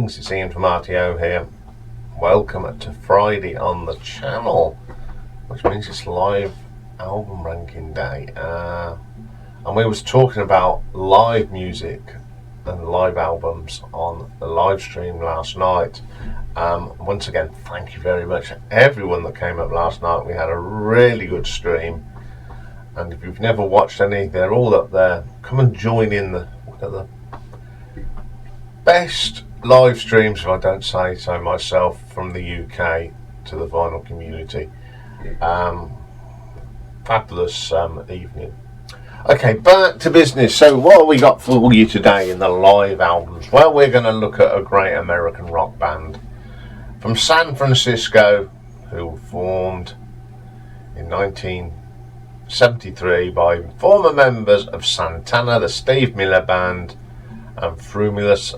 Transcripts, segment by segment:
Greetings, it's Iain from RTO here. Welcome to Friday on the channel, which means it's live album ranking day. And we was talking about live music and live albums on the live stream last night. Once again, thank you very much everyone that came up last night. We had a really good stream, and if you've never watched any, they're all up there. Come and join in the best live streams, if I don't say so myself, from the UK to the vinyl community. Fabulous evening. Okay, back to business. So what have we got for you today in the live albums? Well, we're going to look at a great American rock band from San Francisco who formed in 1973 by former members of Santana, the Steve Miller Band, and Frumulus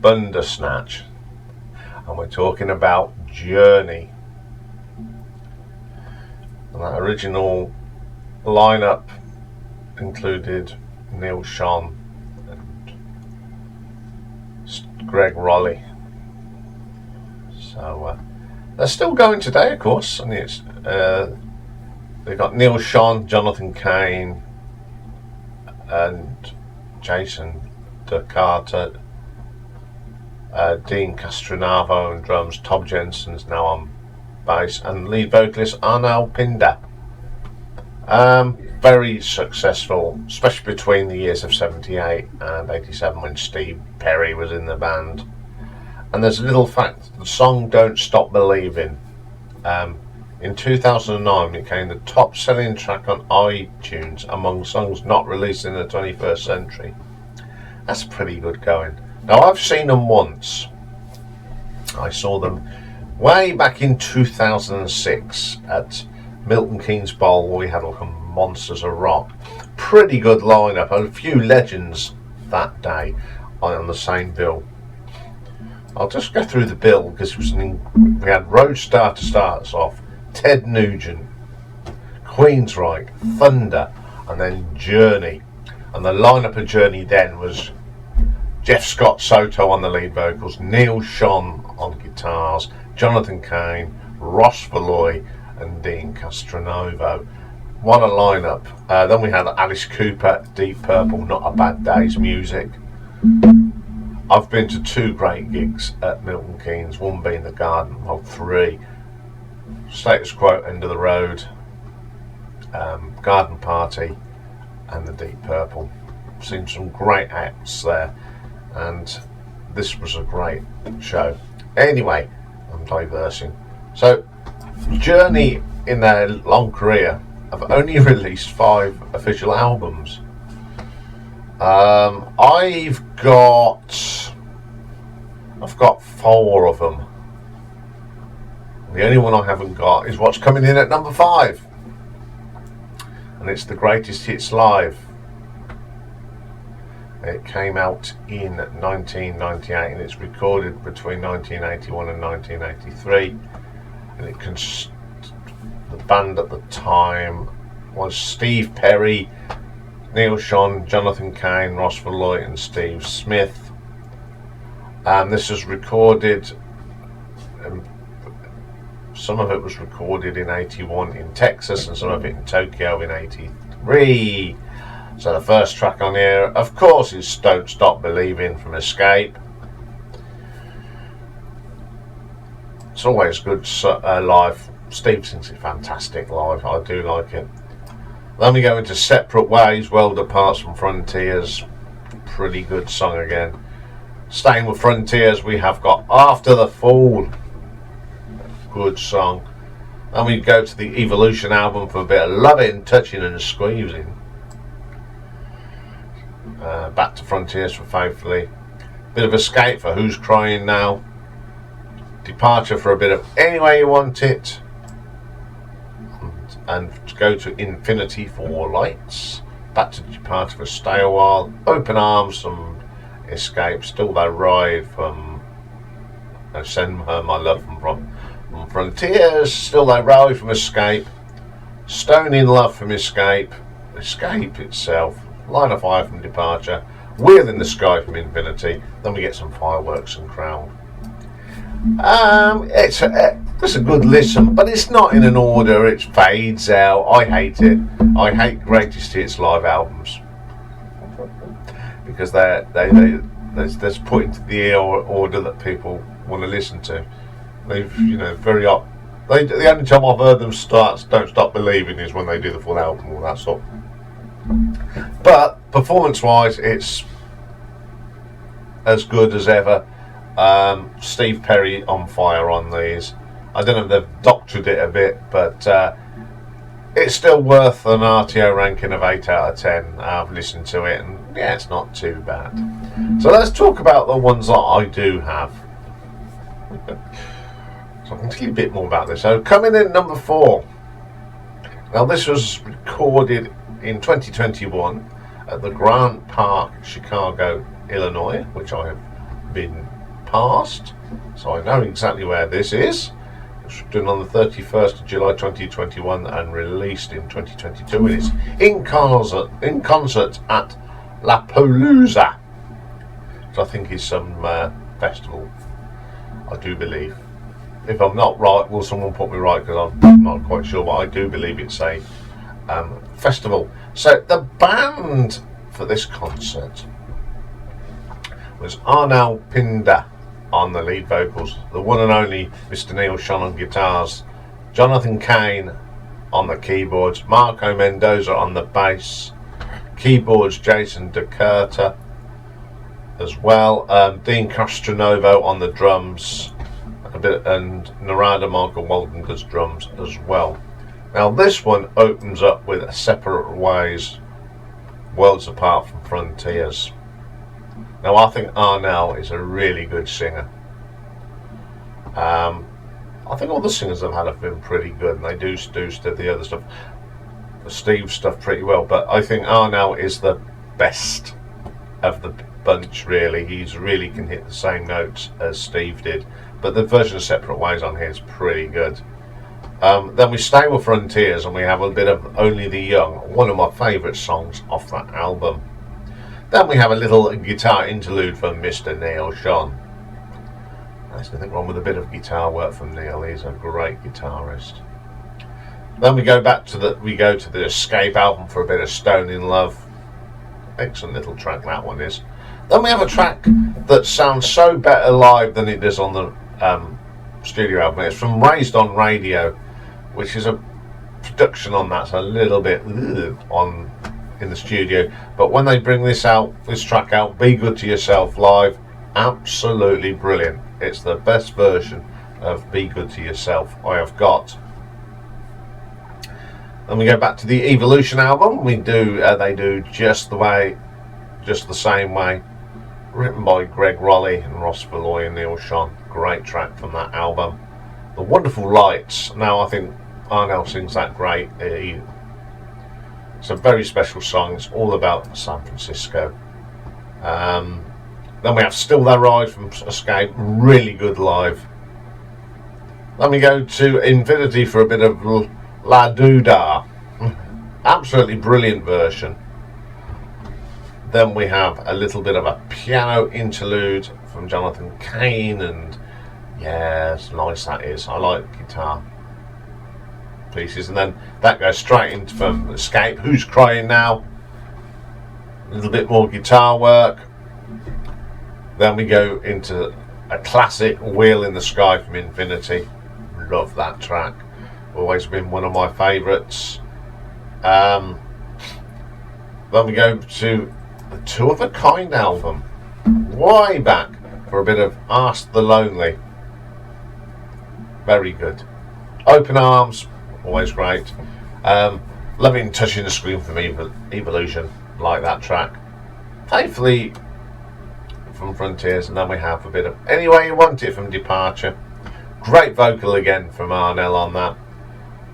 Bundersnatch, and we're talking about Journey. And that original lineup included Neil Schon and Greg Raleigh. So they're still going today, of course. And it's they've got Neil Schon, Jonathan Cain, and Jason DeCarter, Dean Castronavo on drums, Tom Jensen's now on bass, and lead vocalist Arnal Pinda. Very successful, especially between the years of 78 and 87 when Steve Perry was in the band. And there's a little fact, the song Don't Stop Believing, in 2009 it became the top selling track on iTunes among songs not released in the 21st century. That's pretty good going. Now, I've seen them once. I saw them way back in 2006 at Milton Keynes Bowl, where we had like a Monsters of Rock. Pretty good lineup, and a few legends that day on the same bill. I'll just go through the bill because we had Roadstar to start us off, Ted Nugent, Queensryche, Thunder, and then Journey. And the lineup of Journey then was Jeff Scott Soto on the lead vocals, Neil Schon on guitars, Jonathan Cain, Ross Valoy, and Dean Castronavo. What a lineup. Then we had Alice Cooper, Deep Purple, Not a Bad Day's Music. I've been to two great gigs at Milton Keynes, one being the Garden, well, three. Status Quo, End of the Road, Garden Party, and the Deep Purple. Seen some great acts there, and this was a great show. Anyway, I'm diversing. So Journey in their long career have only released 5 official albums. I've got 4 of them. The only one I haven't got is what's coming in at number 5, and it's the Greatest Hits Live. It came out in 1998 and it's recorded between 1981 and 1983. And the band at the time was Steve Perry, Neil Schon, Jonathan Cain, Ross Valoy, and Steve Smith. This was recorded, some of it was recorded in 81 in Texas and some of it in Tokyo in 83. So the first track on here, of course, is Don't Stop Believing from Escape. It's always good live. Steve sings it fantastic live. I do like it. Then we go into Separate Ways, World Apart from Frontiers. Pretty good song again. Staying with Frontiers, we have got After the Fall. Good song. Then we go to the Evolution album for a bit of loving, touching and squeezing. Back to Frontiers for Faithfully. Bit of Escape for Who's Crying Now. Departure for a bit of Any Way You Want It. And to go to Infinity for Lights. Back to Departure for Stay a While. Open Arms from Escape. Still They Ride from Send Her My Love from Frontiers. Still They Ride from Escape. Stone in Love from Escape. Escape itself. Line of Fire from Departure. Wheel in the Sky from Infinity. Then we get some Fireworks and Crown. It's a good listen, but it's not in an order. It fades out. I hate it. I hate greatest hits live albums because they're put into the order that people want to listen to. They've very up. The only time I've heard them Don't Stop Believing is when they do the full album or that sort. But performance-wise, it's as good as ever. Steve Perry on fire on these. I don't know if they've doctored it a bit, but it's still worth an RTO ranking of 8 out of 10. I've listened to it, and yeah, it's not too bad. So let's talk about the ones that I do have. So I can tell you a bit more about this. So coming in number 4. Now this was recorded in 2021 at the Grant Park, Chicago, Illinois, which I have been past, so I know exactly where this is. It was done on the 31st of July 2021 and released in 2022. It is in concert at Lollapalooza, which I think is some festival, I do believe. If I'm not right, will someone put me right, because I'm not quite sure, but I do believe it's a festival. So the band for this concert was Arnel Pinda on the lead vocals, the one and only Mr. Neil Schon on guitars, Jonathan Cain on the keyboards, Marco Mendoza on the bass, keyboards Jason DeCurta as well, Dean Castronovo on the drums, and Narada Michael Walden does drums as well. Now this one opens up with Separate Ways, Worlds Apart from Frontiers. Now I think Arnel is a really good singer. I think all the singers I've had have been pretty good, and they do the other stuff, the Steve stuff, pretty well. But I think Arnel is the best of the bunch, really. He's really can hit the same notes as Steve did. But the version of Separate Ways on here is pretty good. Then we stay with Frontiers, and we have a bit of Only the Young, one of my favourite songs off that album. Then we have a little guitar interlude from Mr. Neil Schon. There's nothing wrong with a bit of guitar work from Neil. He's a great guitarist. Then we go to the Escape album for a bit of Stone in Love. Excellent little track that one is. Then we have a track that sounds so better live than it does on the studio album. It's from Raised on Radio, which is a production on that's a little bit in the studio, but when they bring this track out, Be Good to Yourself live, absolutely brilliant. It's the best version of Be Good to Yourself I have got. Then we go back to the Evolution album. They do Just the Same Way, written by Greg Raleigh and Ross Valloy and Neil Schon. Great track from that album. The Wonderful Lights. Now I think Arnel sings that great. It's a very special song. It's all about San Francisco. Then we have Still There Ride from Escape, really good live. Then we go to Infinity for a bit of La Duda, absolutely brilliant version. Then we have a little bit of a piano interlude from Jonathan Cain, and yeah, it's nice that is. I like guitar pieces. And then that goes straight into from Escape, Who's Crying Now, a little bit more guitar work. Then we go into a classic, Wheel in the Sky from Infinity. Love that track, always been one of my favourites. Then we go to the Two of a Kind album, way back, for a bit of Ask the Lonely. Very good. Open Arms, always great. Loving Touching the Screen from Evolution, like that track. Faithfully from Frontiers, and then we have a bit of Any Way You Want It from Departure. Great vocal again from Arnel on that.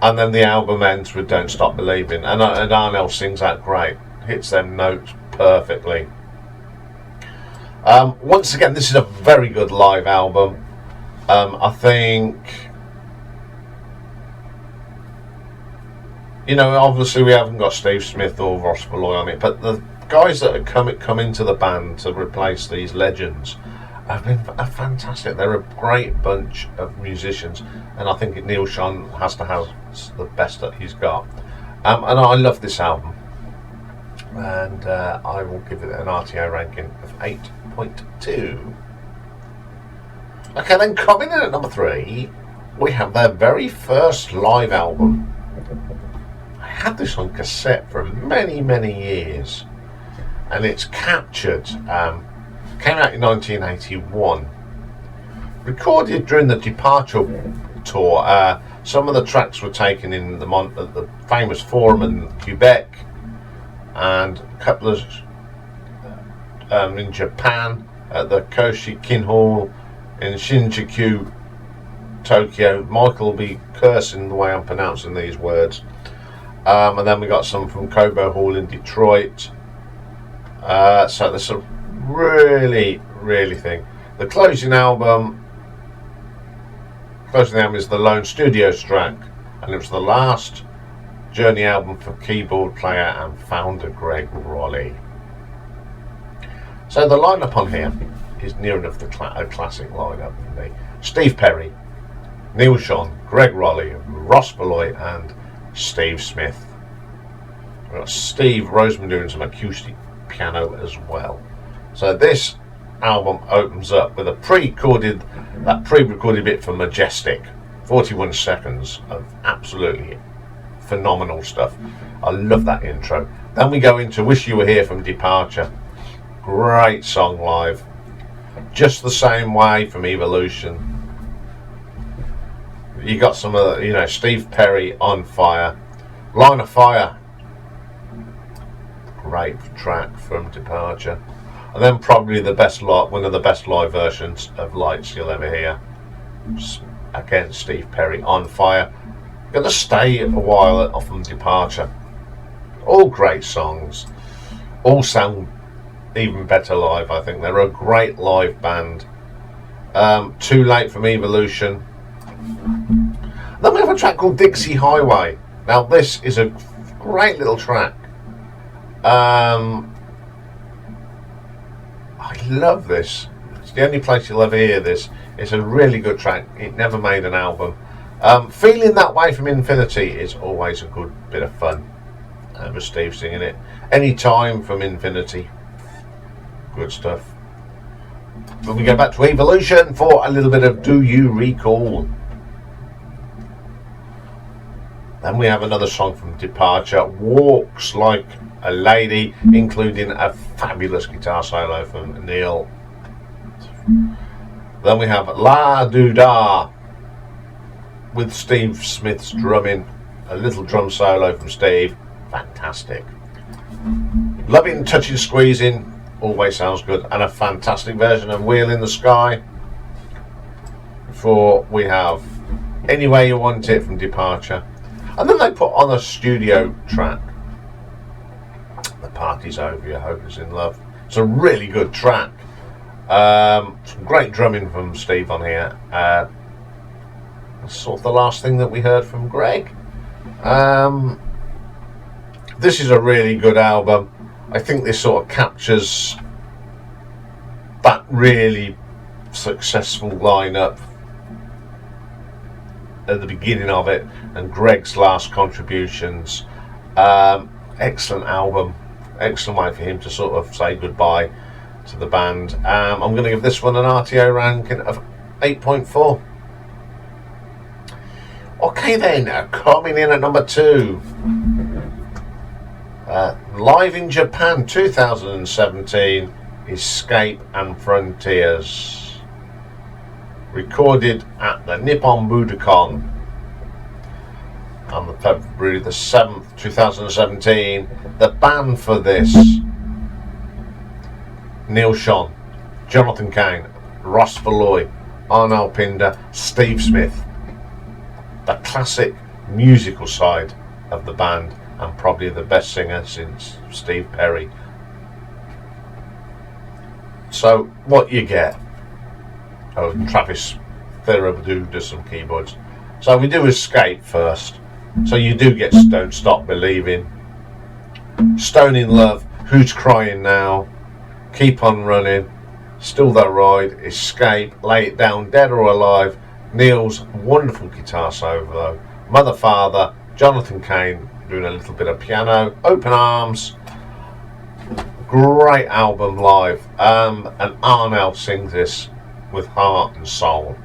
And then the album ends with Don't Stop Believing, and Arnel sings that great, hits them notes perfectly. Once again, this is a very good live album. I think, you know, obviously we haven't got Steve Smith or Ross Valloy on it, but the guys that have come into the band to replace these legends have been fantastic. They're a great bunch of musicians, and I think Neil Schon has to have the best that he's got. And I love this album, and I will give it an RTO ranking of 8.2. Okay, then coming in at number 3, we have their very first live album. I had this on cassette for many, many years, and it's Captured. Came out in 1981. Recorded during the Departure tour. Some of the tracks were taken in the famous Forum in Quebec, and a couple of in Japan at the Koshikin Hall in Shinjuku, Tokyo. Michael will be cursing the way I'm pronouncing these words. And then we got some from Cobo Hall in Detroit. So there's some really thing. The closing album is the Lone Studios track, and it was the last Journey album for keyboard player and founder Greg Raleigh. So the lineup on here is near enough a classic lineup for me. Steve Perry, Neil Schon, Greg Raleigh, Ross Beloit, and Steve Smith. We've got Steve Roseman doing some acoustic piano as well. So this album opens up with a pre-recorded bit for Majestic, 41 seconds of absolutely phenomenal stuff. I love that intro. Then we go into Wish You Were Here from Departure. Great song live. Just the Same Way from Evolution. You got some of the, Steve Perry, On Fire. Line of Fire. Great track from Departure. And then probably one of the best live versions of Lights you'll ever hear. Again, Steve Perry, On Fire. Gonna stay a while from Departure. All great songs. All sound even better live, I think. They're a great live band. Too Late from Evolution. Then we have a track called Dixie Highway. Now this is a great little track. I love this. It's the only place you'll ever hear this. It's a really good track. It never made an album. Feeling That Way from Infinity is always a good bit of fun. With Steve singing it. Anytime from Infinity. Good stuff. But we go back to Evolution for a little bit of Do You Recall. Then we have another song from Departure, Walks Like a Lady, including a fabulous guitar solo from Neil. Then we have La Doo-Da with Steve Smith's drumming, a little drum solo from Steve. Fantastic. Loving, Touching, Squeezing always sounds good, and a fantastic version of Wheel in the Sky. Before we have Any Way You Want It from Departure. And then they put on a studio track, The Party's Over, Your Hope Is in Love. It's a really good track. Some great drumming from Steve on here. That's sort of the last thing that we heard from Greg. This is a really good album. I think this sort of captures that really successful lineup at the beginning of it, and Greg's last contributions. Excellent album. Excellent way for him to sort of say goodbye to the band. I'm going to give this one an RTO ranking of 8.4. Okay then, coming in at number 2. Live in Japan 2017, Escape and Frontiers. Recorded at the Nippon Budokan on the February the 7th, 2017. The band for this: Neil Schon, Jonathan Cain, Ross Beloit, Arnel Pinder, Steve Smith. The classic musical side of the band, and probably the best singer since Steve Perry. So what you get? Oh, Travis Thirabadoo does some keyboards. So we do Escape first. So you do get Don't Stop Believing, Stone in Love, Who's Crying Now, Keep on Running, Still That Ride, Escape, Lay It Down, Dead or Alive, Neil's wonderful guitar solo, Mother Father, Jonathan Cain doing a little bit of piano, Open Arms. Great album live, and Arnell sings this with heart and soul.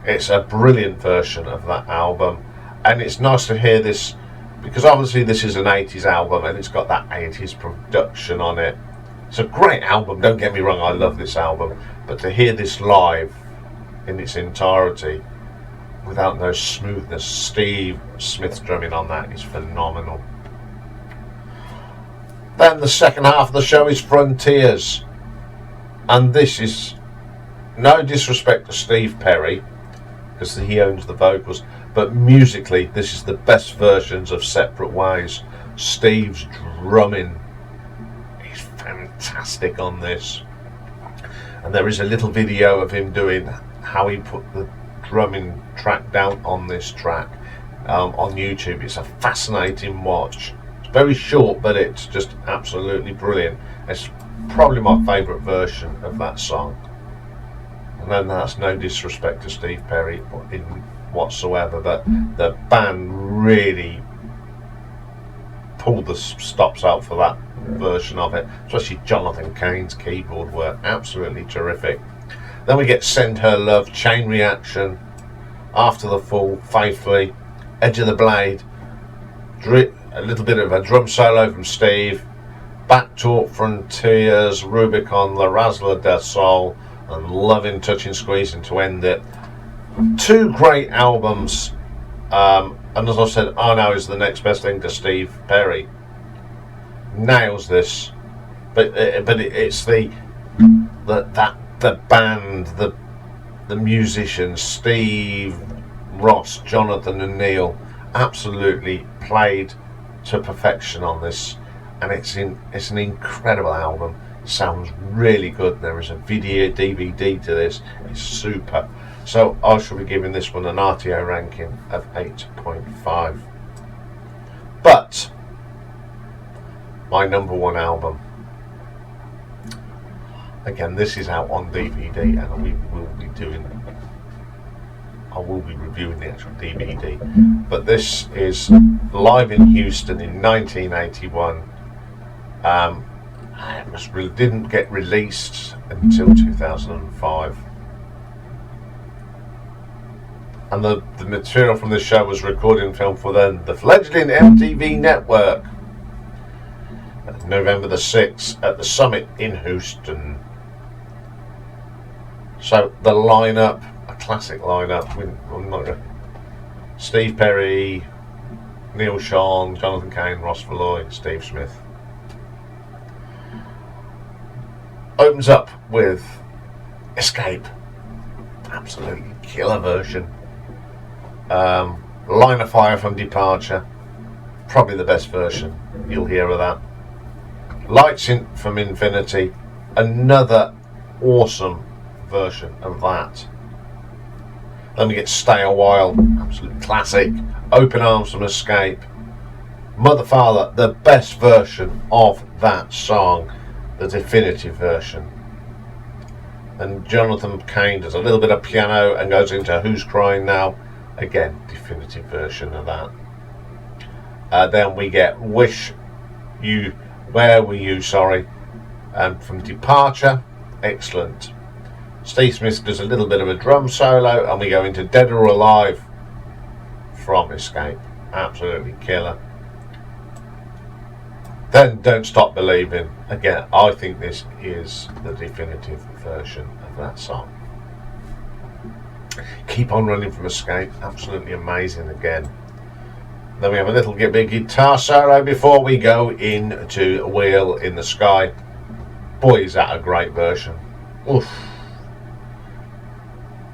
It's a brilliant version of that album, and it's nice to hear this because obviously this is an 80s album and it's got that 80s production on it. It's a great album, don't get me wrong, I love this album, but to hear this live in its entirety without no smoothness, Steve Smith's drumming on that is phenomenal. Then the second half of the show is Frontiers, and this is no disrespect to Steve Perry because he owns the vocals, but musically this is the best versions of Separate Ways. Steve's drumming is fantastic on this, and there is a little video of him doing how he put the drumming track down on this track on YouTube. It's a fascinating watch. Very short, but it's just absolutely brilliant. It's probably my favourite version of that song. And then that's no disrespect to Steve Perry in whatsoever, but the band really pulled the stops out for that version of it. Especially Jonathan Cain's keyboard work, absolutely terrific. Then we get Send Her Love, Chain Reaction, After the Fall, Faithfully, Edge of the Blade, a little bit of a drum solo from Steve, Back Talk, Frontiers, Rubicon, La Razzler del Sol, and Loving, Touching, Squeezing to end it. Two great albums, and as I said, Arno is the next best thing to Steve Perry. Nails this, but it's the band, the musicians, Steve, Ross, Jonathan, and Neil, absolutely played to perfection on this, and it's an incredible album. It sounds really good. There is a video DVD to this. It's super. So I shall be giving this one an RTO ranking of 8.5. But my number one album, again, this is out on DVD, and I will be reviewing the actual DVD, but this is live in Houston in 1981. It didn't get released until 2005, and the material from this show was recorded and filmed for the fledgling MTV network. November the 6th at the Summit in Houston. So the lineup, a classic lineup. Steve Perry, Neil Sean, Jonathan Cain, Ross Verloy, Steve Smith. Opens up with Escape, absolutely killer version. Line of Fire from Departure, probably the best version you'll hear of that. Lights in from Infinity, another awesome version of that. Then we get Stay a While, absolute classic. Open Arms from Escape. Mother Father, the best version of that song, the definitive version. And Jonathan Cain does a little bit of piano and goes into Who's Crying Now, again, definitive version of that. Then we get Where Were You, from Departure, excellent. Steve Smith does a little bit of a drum solo, and we go into Dead or Alive from Escape, absolutely killer. Then Don't Stop Believing, again, I think this is the definitive version of that song. Keep on Running from Escape, absolutely amazing again. Then we have a little bit guitar solo before we go into Wheel in the Sky. Boy, is that a great version. Oof.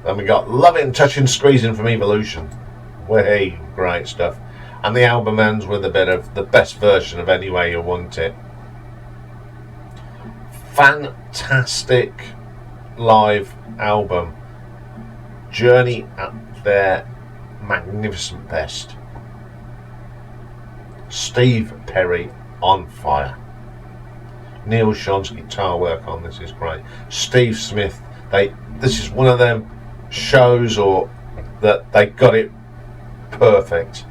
Then we got Loving, Touching, Squeezing from Evolution. Way, great stuff. And the album ends with a bit of the best version of Any Way You Want It. Fantastic live album. Journey at their magnificent best. Steve Perry on fire. Neil Sean's guitar work on this is great. Steve Smith, this is one of them shows or that they got it perfect.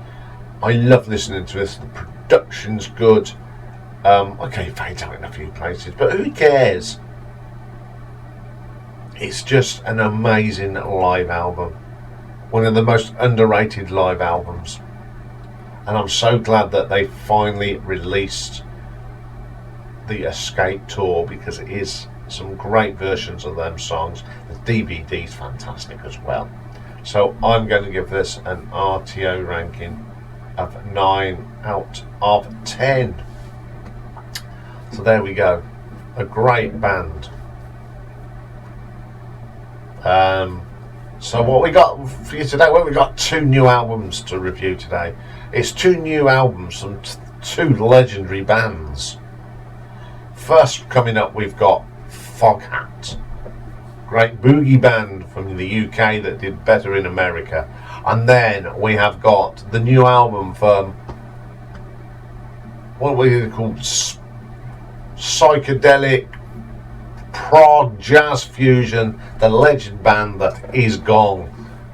I love listening to this. The production's good. Okay, fades out in a few places, but who cares? It's just an amazing live album. One of the most underrated live albums. And I'm so glad that they finally released the Escape Tour, because it is some great versions of them songs. The DVD's fantastic as well. So I'm going to give this an RTO ranking of 9 out of 10. So there we go. A great band. So what we got for you today? Well, we got 2 new albums to review today. It's 2 new albums from 2 legendary bands. First coming up, we've got Foghat, great boogie band from the UK that did better in America. And then we have got the new album from, what we call psychedelic prog jazz fusion, the legend band that is Gong,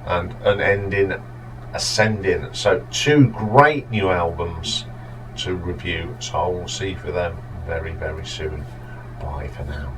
and an ending Ascending. So 2 great new albums to review. So I will see you for them very, very soon. Bye for now.